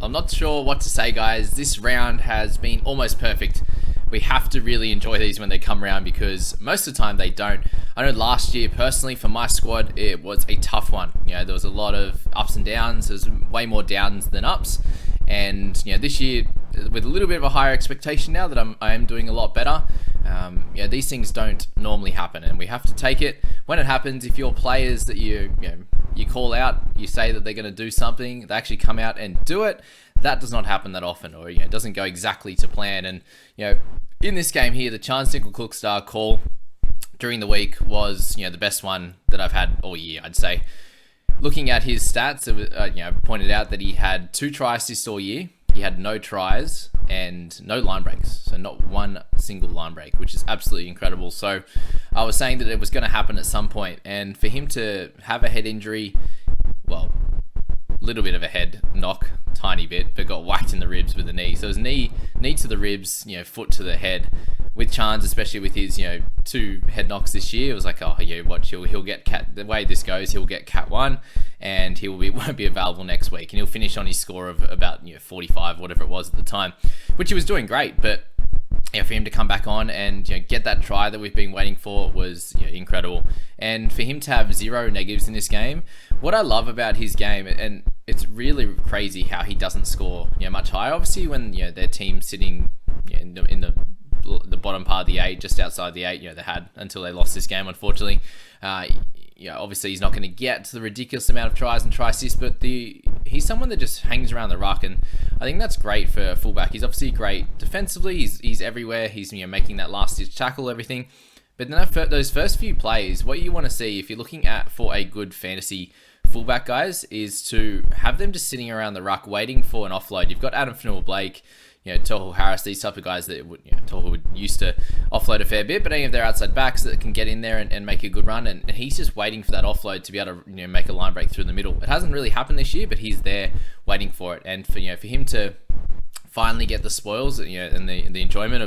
I'm not sure what to say, guys. This round has been almost perfect. We have to really enjoy these when they come around because most of the time they don't. I know last year, personally, for my squad, it was a tough one. There was a lot of ups and downs. There's way more downs than ups. And this year, with a little bit of a higher expectation now that I am doing a lot better, these things don't normally happen, and we have to take it when it happens. If your players that you call out, you say that they're going to do something, they actually come out and do it. That does not happen that often, or it doesn't go exactly to plan. And in this game here, the Chance Nickel-Cook-Star call during the week was the best one that I've had all year, I'd say. Looking at his stats, it was, pointed out that he had 2 try assists all year. He had no tries and no line breaks. So not one single line break, which is absolutely incredible. So I was saying that it was going to happen at some point. And for him to have a head injury, well, a little bit of a head knock, tiny bit, but got whacked in the ribs with the knee. So it was knee to the ribs, foot to the head. With Chance, especially with his 2 head knocks this year, it was like, watch, he'll get cat. The way this goes, he'll get cat 1, and won't be available next week, and he'll finish on his score of about 45, whatever it was at the time, which he was doing great. But for him to come back on and get that try that we've been waiting for was incredible. And for him to have 0 negatives in this game, what I love about his game, and it's really crazy how he doesn't score much higher. Obviously, when their team's sitting in the bottom part of the 8, just outside the 8, they had until they lost this game, unfortunately. Obviously he's not going to get to the ridiculous amount of tries and try assists, but he's someone that just hangs around the ruck, and I think that's great for a fullback. He's obviously great defensively. He's everywhere. He's making that last ditch tackle, everything. But then those first few plays, what you want to see if you're looking for a good fantasy fullback, guys, is to have them just sitting around the ruck waiting for an offload. You've got Adam Fanua-Blake, Tohu Harris, these type of guys that Tohu would used to offload a fair bit, but any of their outside backs that can get in there and make a good run, and he's just waiting for that offload to be able to make a line break through the middle. It hasn't really happened this year, but he's there waiting for it, and for him to finally get the spoils, and the enjoyment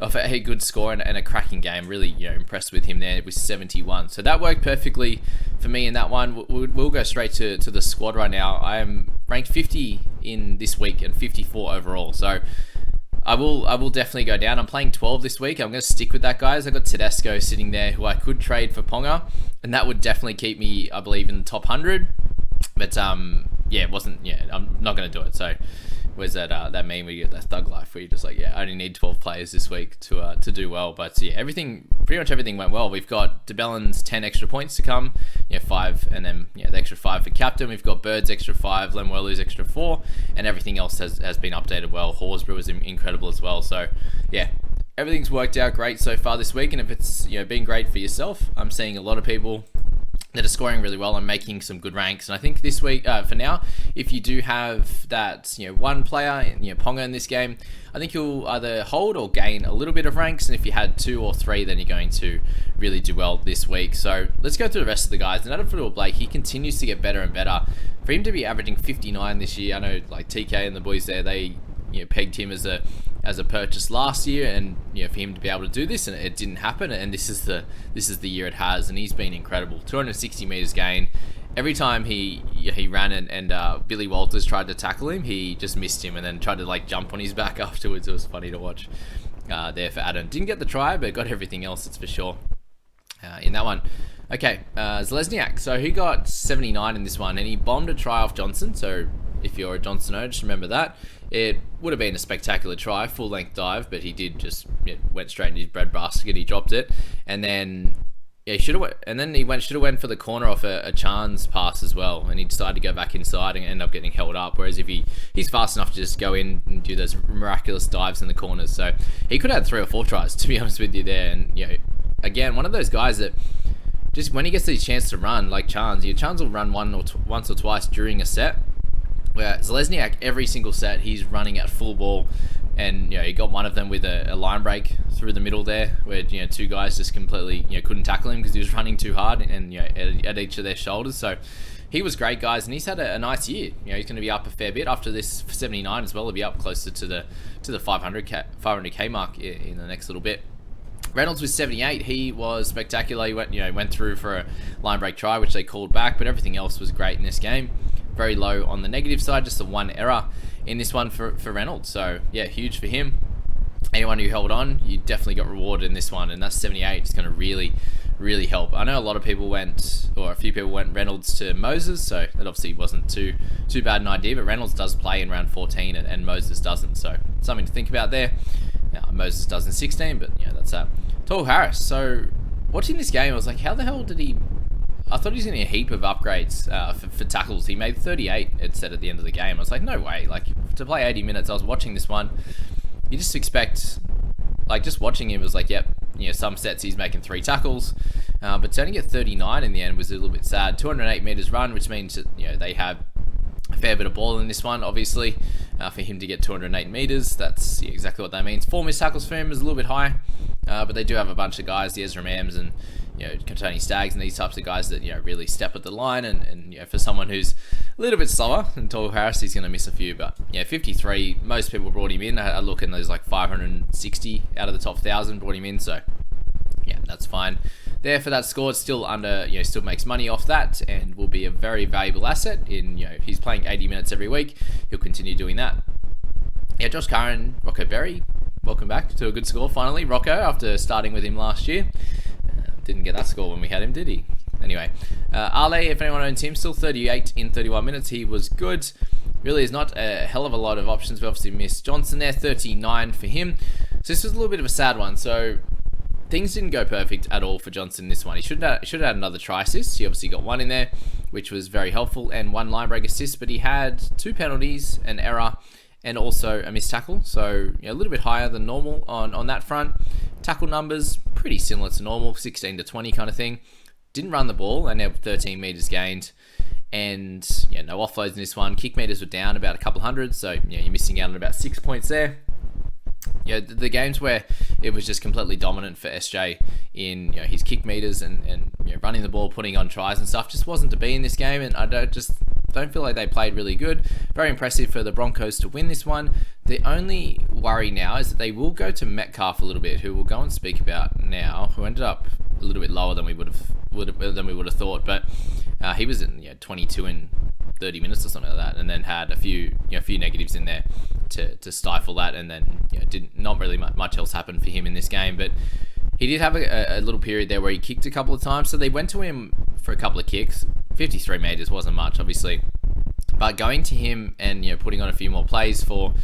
of a good score and a cracking game. Really, impressed with him there with 71. So that worked perfectly for me in that one. We'll go straight to the squad right now. I am ranked 50 in this week and 54 overall. So I will definitely go down. I'm playing 12 this week. I'm going to stick with that, guys. I got Tedesco sitting there, who I could trade for Ponga, and that would definitely keep me, I believe, in the top 100. But it wasn't. I'm not going to do it. So. Where's that meme where you get that thug life where you're just like, I only need 12 players this week to do well. But pretty much everything went well. We've got DeBellin's 10 extra points to come, 5, and then the extra 5 for captain. We've got Bird's extra 5, Lemuelu's extra 4, and everything else has been updated well. Horsburgh was incredible as well. So everything's worked out great so far this week. And if it's been great for yourself, I'm seeing a lot of people that are scoring really well and making some good ranks. And I think this week, for now, if you do have that, one player, Ponga in this game, I think you'll either hold or gain a little bit of ranks. And if you had 2 or 3, then you're going to really do well this week. So let's go through the rest of the guys. And Adam Fanua-Blake, he continues to get better and better. For him to be averaging 59 this year, I know like TK and the boys there, they pegged him as a purchase last year, and for him to be able to do this, and it didn't happen, and this is the year it has, and he's been incredible. 260 meters gain. Every time he ran and Billy Walters tried to tackle him, he just missed him and then tried to jump on his back afterwards. It was funny to watch there for Adam. Didn't get the try, but got everything else, that's for sure, in that one. Okay, Zalesniak. So he got 79 in this one, and he bombed a try off Johnson. So if you're a Johnson owner, just remember that. It would have been a spectacular try, full-length dive, but he did just went straight into his breadbasket. He dropped it, and then he should have went for the corner off a Chance pass as well, and he decided to go back inside and end up getting held up. Whereas if he's fast enough to just go in and do those miraculous dives in the corners, so he could have had 3 or 4 tries, to be honest with you there. And again, one of those guys that just when he gets these chance to run, like Chance will run once or twice during a set. Where Zalesniak, every single set, he's running at full ball, and he got one of them with a line break through the middle there, where 2 guys just completely couldn't tackle him because he was running too hard and at each of their shoulders. So he was great, guys, and he's had a nice year. He's going to be up a fair bit after this 79 as well. He'll be up closer to the 500k mark in the next little bit. Reynolds was 78. He was spectacular. He went through for a line break try, which they called back, but everything else was great in this game. very low on the negative side, just the one error in this one for Reynolds. So yeah, huge for him. Anyone who held on, you definitely got rewarded in this one, and that's 78. It's going to really help. I know a lot of people went, or a few people went Reynolds to Moses, so that obviously wasn't too bad an idea, but Reynolds does play in round 14 and Moses doesn't, so something to think about there. Now, Moses does in 16, but yeah, that's that. Toru Harris. So watching this game, I was like, how the hell did he... I thought he was going to get a heap of upgrades for tackles. He made 38, it said at the end of the game. I was like, no way. Like, to play 80 minutes, I was watching this one. You just expect, like, just watching him was like, yep, some sets he's making 3 tackles, but turning at 39 in the end was a little bit sad. 208 meters run, which means that, they have a fair bit of ball in this one, obviously, for him to get 208 meters. That's exactly what that means. 4 missed tackles for him is a little bit high, but they do have a bunch of guys, the Ezra Mams and, Tony Staggs and these types of guys that, really step at the line, and for someone who's a little bit slower than Toru Harris, he's going to miss a few, but 53, most people brought him in. I look, and there's like 560 out of the top 1,000 brought him in, so yeah, that's fine. There for that score, it's still under, still makes money off that, and will be a very valuable asset in, if he's playing 80 minutes every week, he'll continue doing that. Yeah, Josh Curran, Rocco Berry, welcome back to a good score finally. Rocco, after starting with him last year, didn't get that score when we had him, did he? Anyway, Ale, if anyone owns him, still 38 in 31 minutes. He was good. Really is not a hell of a lot of options. We obviously missed Johnson there, 39 for him. So this was a little bit of a sad one. So things didn't go perfect at all for Johnson in this one. He should have had another try assist. He obviously got one in there, which was very helpful, and 1 line break assist, but he had 2 penalties, an error, and also a missed tackle. So a little bit higher than normal on that front. Tackle numbers, pretty similar to normal, 16 to 20 kind of thing. Didn't run the ball, and had 13 meters gained. And no offloads in this one. Kick meters were down about a couple hundred, so you're missing out on about 6 points there. The games where it was just completely dominant for SJ in his kick meters and running the ball, putting on tries and stuff, just wasn't to be in this game, and I don't feel like they played really good. Very impressive for the Broncos to win this one. The only worry now is that they will go to Metcalf a little bit, who we'll go and speak about now, who ended up a little bit lower than we would have thought, but he was in 22 in 30 minutes or something like that, and then had a few negatives in there to stifle that, and then not really much else happened for him in this game. But he did have a little period there where he kicked a couple of times, so they went to him for a couple of kicks. 53 meters wasn't much, obviously, but going to him and putting on a few more plays for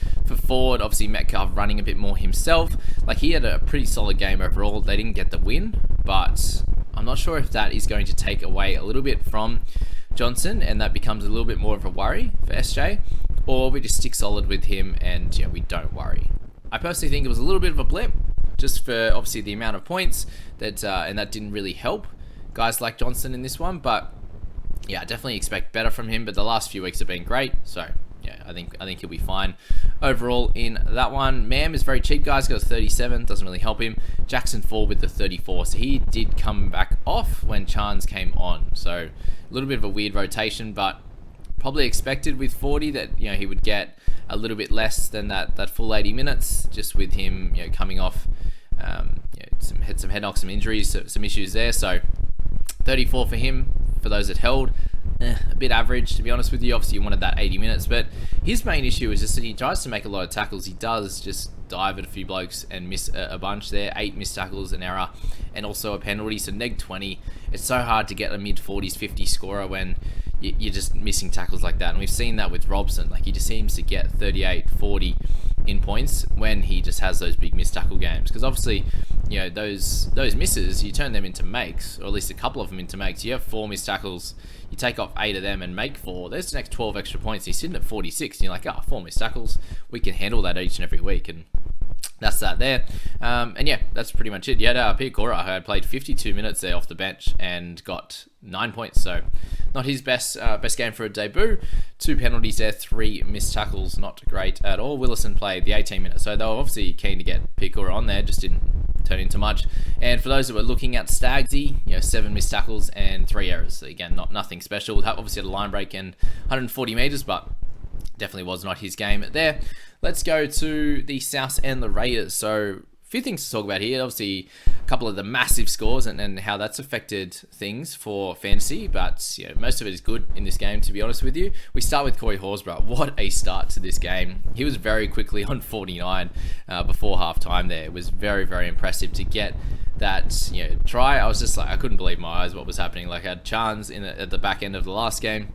Ford, obviously Metcalf running a bit more himself. Like, he had a pretty solid game overall. They didn't get the win, but I'm not sure if that is going to take away a little bit from Johnson, and that becomes a little bit more of a worry for SJ, or we just stick solid with him and we don't worry. I personally think it was a little bit of a blip, just for obviously the amount of points that and that didn't really help guys like Johnson in this one. But yeah, I definitely expect better from him. But the last few weeks have been great, so yeah, I think he'll be fine overall in that one. Mam is very cheap, guys. Got a 37, doesn't really help him. Jackson Ford with the 34, so he did come back off when Chance came on. So a little bit of a weird rotation, but probably expected with 40 that he would get a little bit less than that full 80 minutes, just with him coming off some head knocks, some injuries, some issues there. So 34 for him. For those that held, a bit average, to be honest with you. Obviously you wanted that 80 minutes, but his main issue is just that he tries to make a lot of tackles. He does just dive at a few blokes and miss a bunch there. 8 missed tackles, an error, and also a penalty, so neg 20. It's so hard to get a mid-40s, 50 scorer when you're just missing tackles like that. And we've seen that with Robson. Like, he just seems to get 38, 40 in points when he just has those big missed tackle games. Because obviously, those misses, you turn them into makes, or at least a couple of them into makes. You have 4 missed tackles, you take off 8 of them and make 4. There's the next 12 extra points. He's sitting at 46, and you're like, 4 missed tackles. We can handle that each and every week. And that's that there. And yeah, that's pretty much it. You had Pete Cora, who had played 52 minutes there off the bench and got 9 points. So not his best game for a debut. 2 penalties there, 3 missed tackles. Not great at all. Willison played the 18 minutes. So they were obviously keen to get Pete Cora on there. Just didn't turn into much. And for those that were looking at Stagsy, 7 missed tackles and 3 errors. So again, nothing special. Obviously had a line break and 140 meters, but definitely was not his game there. Let's go to the South and the Raiders. So few things to talk about here. Obviously, a couple of the massive scores and how that's affected things for fantasy. But most of it is good in this game, to be honest with you. We start with Corey Horsburgh. What a start to this game. He was very quickly on 49 before half time there. It was very, very impressive to get that try. I was just like, I couldn't believe my eyes what was happening. Like, I had Chance at the back end of the last game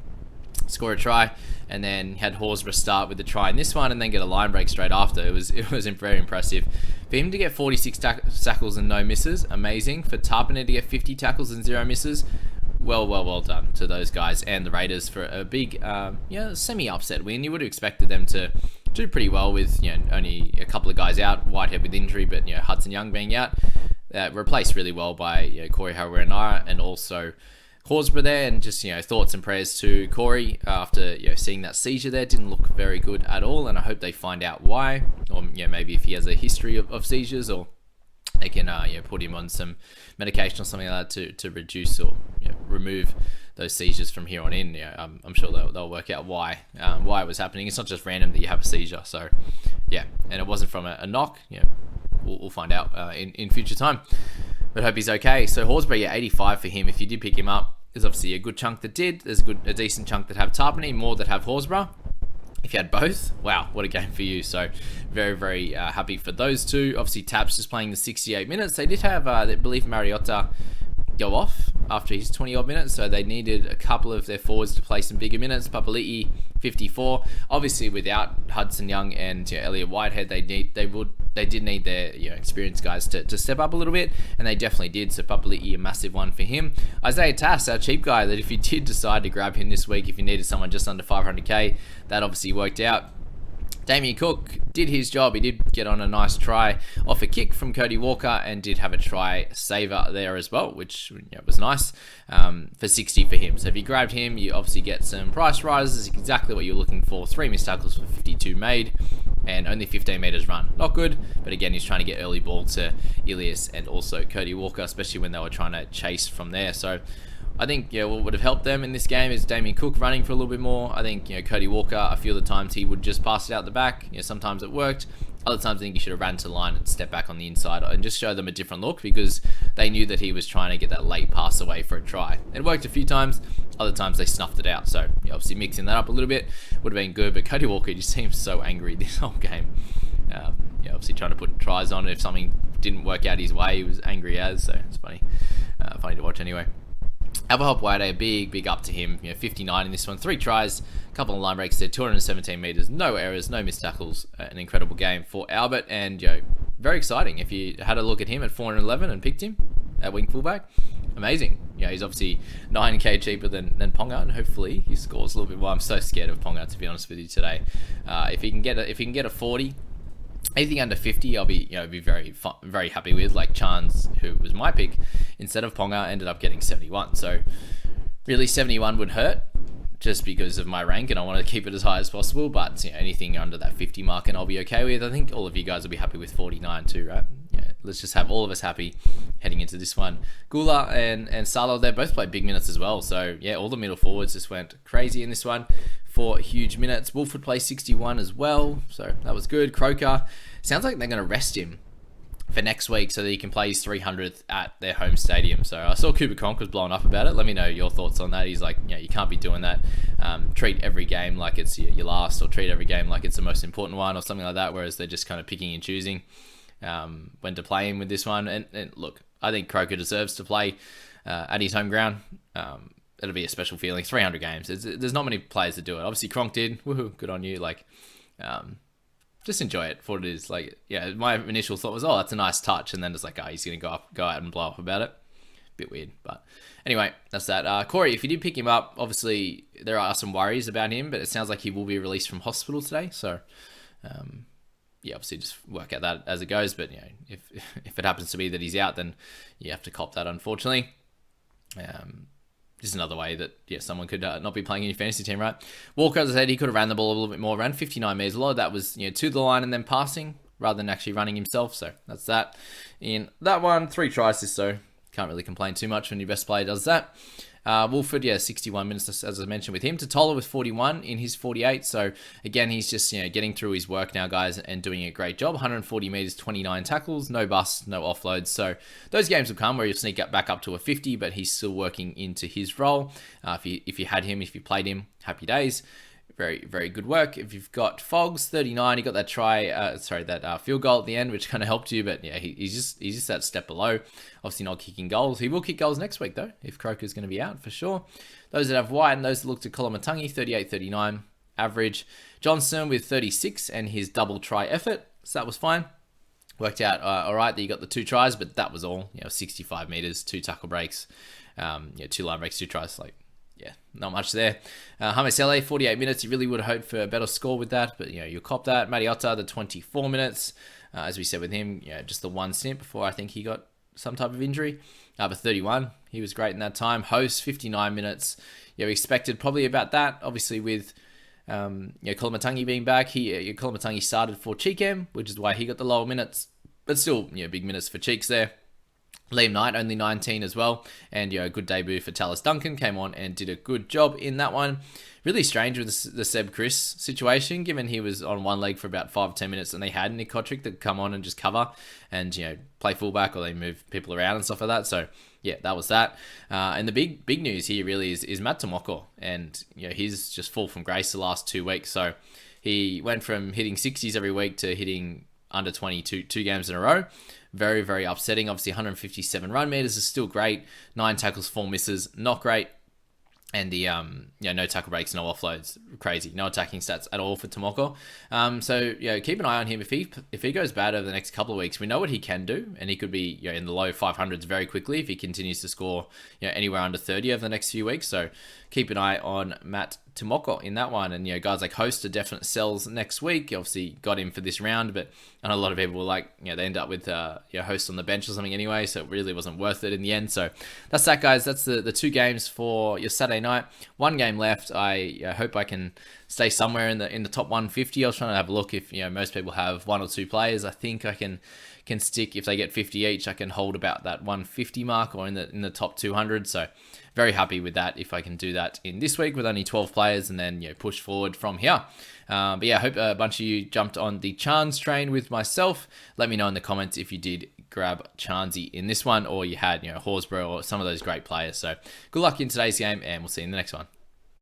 score a try, and then had Horsburgh start with the try in this one, and then get a line break straight after. It was very impressive for him to get 46 tackles and no misses. Amazing. For Tarpany to get 50 tackles and 0 misses. Well done to those guys and the Raiders for a big, semi-upset win. You would have expected them to do pretty well with only a couple of guys out, Whitehead with injury, but Hudson Young being out, replaced really well by Corey Harawira and also Horsburgh there. And just thoughts and prayers to Corey after seeing that seizure there. Didn't look very good at all, and I hope they find out why, or maybe if he has a history of seizures, or they can put him on some medication or something like that to reduce or remove those seizures from here on in. I'm sure they'll work out why it was happening. It's not just random that you have a seizure. So and it wasn't from a knock. We'll find out in future time. But hope he's okay. So Horsburgh, 85 for him. If you did pick him up, there's obviously a good chunk that did. There's a decent chunk that have Tarpany, more that have Horsburgh. If you had both, wow, what a game for you. So very, very happy for those two. Obviously, Taps just playing the 68 minutes. They did have, I believe, Mariota go off after his 20-odd minutes, so they needed a couple of their forwards to play some bigger minutes. Papali'i, 54. Obviously, without Hudson Young and Elliot Whitehead, they did need their experienced guys to step up a little bit, and they definitely did. So Papali'i, a massive one for him. Isaiah Tass, our cheap guy, that if you did decide to grab him this week, if you needed someone just under 500k, that obviously worked out. Damien Cook did his job. He did get on a nice try off a kick from Cody Walker and did have a try saver there as well, which was nice for 60 for him. So if you grabbed him, you obviously get some price rises, exactly what you're looking for. 3 missed tackles for 52 made and only 15 meters run. Not good, but again, he's trying to get early ball to Ilias and also Cody Walker, especially when they were trying to chase from there. So I think what would have helped them in this game is Damien Cook running for a little bit more. I think Cody Walker, a few of the times he would just pass it out the back. Sometimes it worked. Other times I think he should have ran to the line and stepped back on the inside and just show them a different look, because they knew that he was trying to get that late pass away for a try. It worked a few times. Other times they snuffed it out. So obviously mixing that up a little bit would have been good. But Cody Walker just seems so angry this whole game. Obviously trying to put tries on. If something didn't work out his way, he was angry as. So it's funny to watch anyway. Albert White, a big up to him. 59 in this one, 3 tries, a couple of line breaks there, 217 meters, no errors, no missed tackles. An incredible game for Albert, and very exciting. If you had a look at him at 411 and picked him at wing fullback, amazing. He's obviously 9k cheaper than Ponga, and hopefully he scores a little bit more. I'm so scared of Ponga, to be honest with you today. If he can get a 40. Anything under 50, I'll be very happy with. Like Chance, who was my pick, instead of Ponga, ended up getting 71. So really 71 would hurt just because of my rank, and I want to keep it as high as possible. But anything under that 50 mark, and I'll be okay with. I think all of you guys will be happy with 49 too, right? Let's just have all of us happy heading into this one. Gula and Salo, they both played big minutes as well. So all the middle forwards just went crazy in this one for huge minutes. Wolf would play 61 as well, so that was good. Croker, sounds like they're going to rest him for next week so that he can play his 300th at their home stadium. So I saw Cooper Cronk was blowing up about it. Let me know your thoughts on that. He's like, you can't be doing that. Treat every game like it's your last, or treat every game like it's the most important one, or something like that, whereas they're just kind of picking and choosing when to play him with this one. And look, I think Croker deserves to play at his home ground. It'll be a special feeling. 300 games. There's not many players that do it. Obviously, Cronk did. Woohoo, good on you. Just enjoy it for what it is. My initial thought was, that's a nice touch. And then it's like, he's going to go out and blow up about it. Bit weird. But anyway, that's that. Corey, if you did pick him up, obviously there are some worries about him, but it sounds like he will be released from hospital today. So, obviously just work out that as it goes. But, if it happens to be that he's out, then you have to cop that, unfortunately. Just another way that someone could not be playing in your fantasy team, right? Walker, as I said, he could have ran the ball a little bit more, ran 59 meters. A lot of that was to the line and then passing rather than actually running himself. So that's that. In that one, 3 tries this, so can't really complain too much when your best player does that. Wolford, 61 minutes, as I mentioned, with him. Totola with 41 in his 48. So, again, he's just, getting through his work now, guys, and doing a great job. 140 meters, 29 tackles, no busts, no offloads. So, those games will come where he'll sneak up back up to a 50, but he's still working into his role. If you had him, if you played him, happy days. Very, very good work. If you've got Fogs, 39, he got that field goal at the end, which kind of helped you, but he's just that step below. Obviously not kicking goals. He will kick goals next week, though, if Croker's going to be out, for sure. Those that have White and those that look to Kolomatangi, 38, 39, average. Johnson with 36 and his double try effort, so that was fine. Worked out all right that you got the 2 tries, but that was all. 65 meters, 2 tackle breaks, 2 line breaks, 2 tries, not much there. Hamasele, 48 minutes. You really would have hoped for a better score with that, but you cop that. Mariotta, the 24 minutes. As we said with him, just the 1 stint before I think he got some type of injury. But 31, he was great in that time. Host, 59 minutes. We expected probably about that. Obviously with Kolomatangi being back, Kolomatangi started for Cheekham, which is why he got the lower minutes. But still, big minutes for Cheeks there. Liam Knight, only 19 as well. And, a good debut for Tallis Duncan. Came on and did a good job in that one. Really strange with the Seb Chris situation, given he was on one leg for about 5 or 10 minutes and they had Nick Kotrick that come on and just cover and, play fullback, or they move people around and stuff like that. So, that was that. And the big news here really is Matt Tomoko. And, he's just fall from grace the last 2 weeks. So, he went from hitting 60s every week to hitting under 22 games in a row. Very, very upsetting. Obviously, 157 run meters is still great. 9 tackles, 4 misses, not great. And the no tackle breaks, no offloads, crazy. No attacking stats at all for Tomoko. So keep an eye on him. If he goes bad over the next couple of weeks, we know what he can do, and he could be in the low 500s very quickly if he continues to score anywhere under 30 over the next few weeks. So keep an eye on Matt Tomoko in that one. And guys like Host are definite sells next week. Obviously got him for this round, but I know a lot of people were like, they end up with Host on the bench or something anyway, so it really wasn't worth it in the end. So that's that, guys. That's the 2 games for your Saturday night. 1 game left. I hope I can stay somewhere in the top 150. I was trying to have a look if most people have 1 or 2 players. I think I can stick, if they get 50 each, I can hold about that 150 mark or in the top 200. So very happy with that if I can do that in this week with only 12 players and then push forward from here. But I hope a bunch of you jumped on the Chance train with myself. Let me know in the comments if you did grab Chansey in this one or you had Horsburgh or some of those great players. So good luck in today's game and we'll see you in the next one.